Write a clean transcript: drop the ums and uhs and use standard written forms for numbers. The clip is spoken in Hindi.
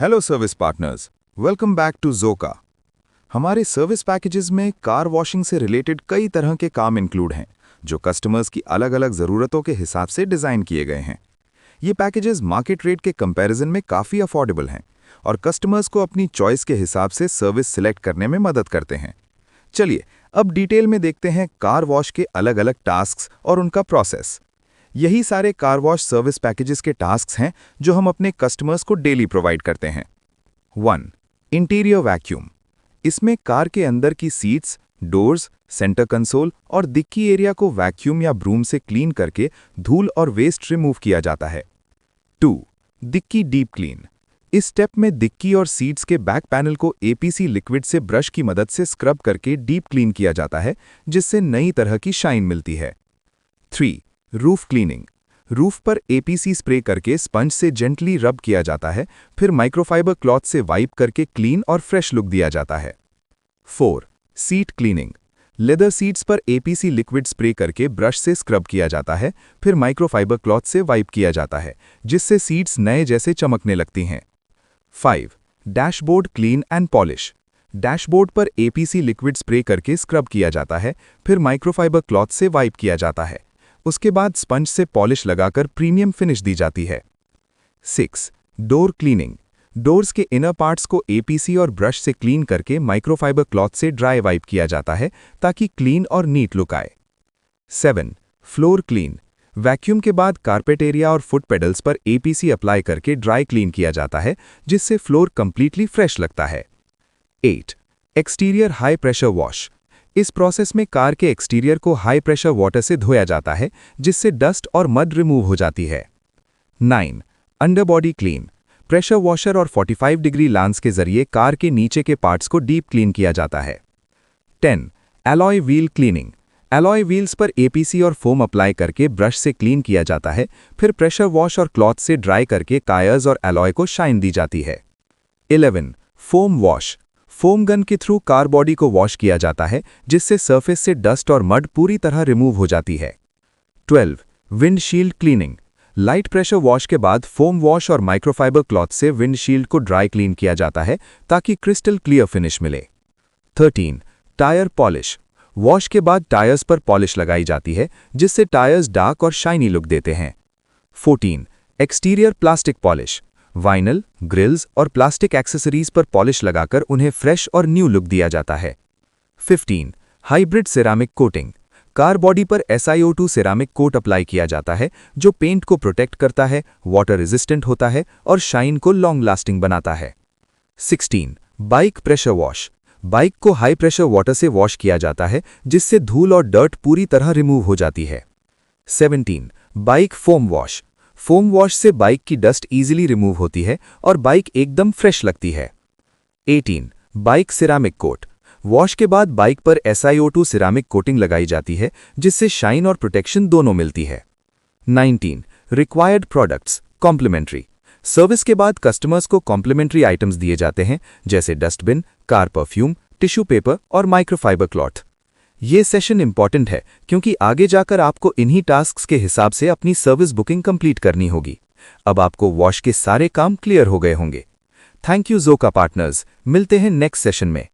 Hello service partners, welcome back to Joka. हमारे सर्विस पैकेजेस में कार वॉशिंग से रिलेटेड कई तरह के काम इंक्लूड हैं, जो कस्टमर्स की अलग-अलग ज़रूरतों के हिसाब से डिज़ाइन किए गए हैं। ये पैकेजेस मार्केट रेट के कंपैरिजन में काफ़ी अफोर्डेबल हैं और कस्टमर्स को अपनी चॉइस के हिसाब से सर्विस सिलेक्ट करने में मदद करते हैं। चलिए, अब डिटेल में देखते हैं कार वॉश के अलग-अलग टास्क्स और उनका प्रोसेस। यही सारे कार वॉश सर्विस पैकेजेस के टास्क्स हैं जो हम अपने कस्टमर्स को डेली प्रोवाइड करते हैं। 1. Interior vacuum. इसमें कार के अंदर की सीट्स, डोर्स, सेंटर कंसोल और डिक्की एरिया को वैक्यूम या ब्रूम से क्लीन करके धूल और वेस्ट रिमूव किया जाता है। 2. Dickey deep clean. इस स्टेप में डिक्की और सीट्स के बैक पैनल को एपीसी लिक्विड से ब्रश की मदद से स्क्रब करके डीप क्लीन किया जाता है, जिससे नई तरह की शाइन मिलती है। 3. Roof cleaning. रूफ पर एपीसी स्प्रे करके स्पंज से जेंटली रब किया जाता है, फिर माइक्रोफाइबर क्लॉथ से वाइप करके क्लीन और फ्रेश लुक दिया जाता है। 4. Seat cleaning. लेदर सीट्स पर एपीसी लिक्विड स्प्रे करके ब्रश से स्क्रब किया जाता है, फिर माइक्रोफाइबर क्लॉथ से वाइप किया जाता है, जिससे सीट्स नए जैसे चमकने लगती हैं। 5. Dashboard clean and polish. Dashboard पर एपीसी लिक्विड स्प्रे करके स्क्रब किया जाता है, फिर माइक्रोफाइबर क्लॉथ से वाइप किया जाता है। उसके बाद स्पंज से पॉलिश लगाकर प्रीमियम फिनिश दी जाती है। 6. Door cleaning. डोर्स के इनर पार्ट्स को एपीसी और ब्रश से क्लीन करके माइक्रोफाइबर क्लॉथ से ड्राई वाइप किया जाता है ताकि क्लीन और नीट लुक आए। 7. Floor clean. वैक्यूम के बाद कारपेट एरिया और फुट पेडल्स पर एपीसी अप्लाई करके ड्राई क्लीन किया जाता है, जिससे फ्लोर कंप्लीटली फ्रेश लगता है। 8. Exterior high pressure wash. इस प्रोसेस में कार के एक्सटीरियर को हाई प्रेशर वाटर से धोया जाता है, जिससे डस्ट और मड रिमूव हो जाती है। 9. Underbody clean. प्रेशर वॉशर और 45 डिग्री लांस के जरिए कार के नीचे के पार्ट्स को डीप क्लीन किया जाता है। 10. Alloy wheel cleaning. Alloy wheels पर एपीसी और फोम अप्लाई करके ब्रश से क्लीन किया जाता है, फिर प्रेशर वॉश और क्लॉथ से ड्राई करके टायर्स और एलॉय को शाइन दी जाती है। 11. Foam wash. फोम गन के थ्रू कार बॉडी को वॉश किया जाता है, जिससे सरफेस से डस्ट और मड पूरी तरह रिमूव हो जाती है। 12. Windshield cleaning. Light pressure wash के बाद फोम वॉश और माइक्रोफाइबर क्लॉथ से विंडशील्ड को ड्राई क्लीन किया जाता है ताकि क्रिस्टल क्लियर फिनिश मिले। 13. Tyre polish. वॉश के बाद टायर्स पर पॉलिश लगाई जाती है, जिससे टायर्स डार्क और शाइनी लुक देते हैं। 14. Exterior plastic polish. Vinyl, grills और प्लास्टिक एक्सेसरीज पर पॉलिश लगाकर उन्हें फ्रेश और न्यू लुक दिया जाता है। 15. Hybrid ceramic coating. Car body पर SiO2 सिरामिक कोट अप्लाई किया जाता है, जो पेंट को प्रोटेक्ट करता है, वाटर रेजिस्टेंट होता है और शाइन को लॉन्ग लास्टिंग बनाता है। 16. Bike pressure wash. बाइक को हाई प्रेशर वाटर से वॉश किया जाता है, जिससे धूल और डर्ट पूरी तरह रिमूव हो जाती है। 17. Bike foam wash. Foam wash से बाइक की डस्ट इजीली रिमूव होती है और बाइक एकदम फ्रेश लगती है। 18. Bike ceramic coat. वॉश के बाद बाइक पर SiO2 सिरामिक कोटिंग लगाई जाती है, जिससे शाइन और प्रोटेक्शन दोनों मिलती है। 19. Required products complementary. सर्विस के बाद कस्टमर्स को कॉम्प्लीमेंट्री आइटम्स दिए जाते हैं, जैसे dustbin, car perfume, tissue paper और माइक्रोफाइबर क्लॉथ। ये सेशन इंपॉर्टेंट है क्योंकि आगे जाकर आपको इन्हीं टास्क्स के हिसाब से अपनी सर्विस बुकिंग कंप्लीट करनी होगी। अब आपको वॉश के सारे काम क्लियर हो गए होंगे। थैंक यू जोका पार्टनर्स, मिलते हैं नेक्स्ट सेशन में।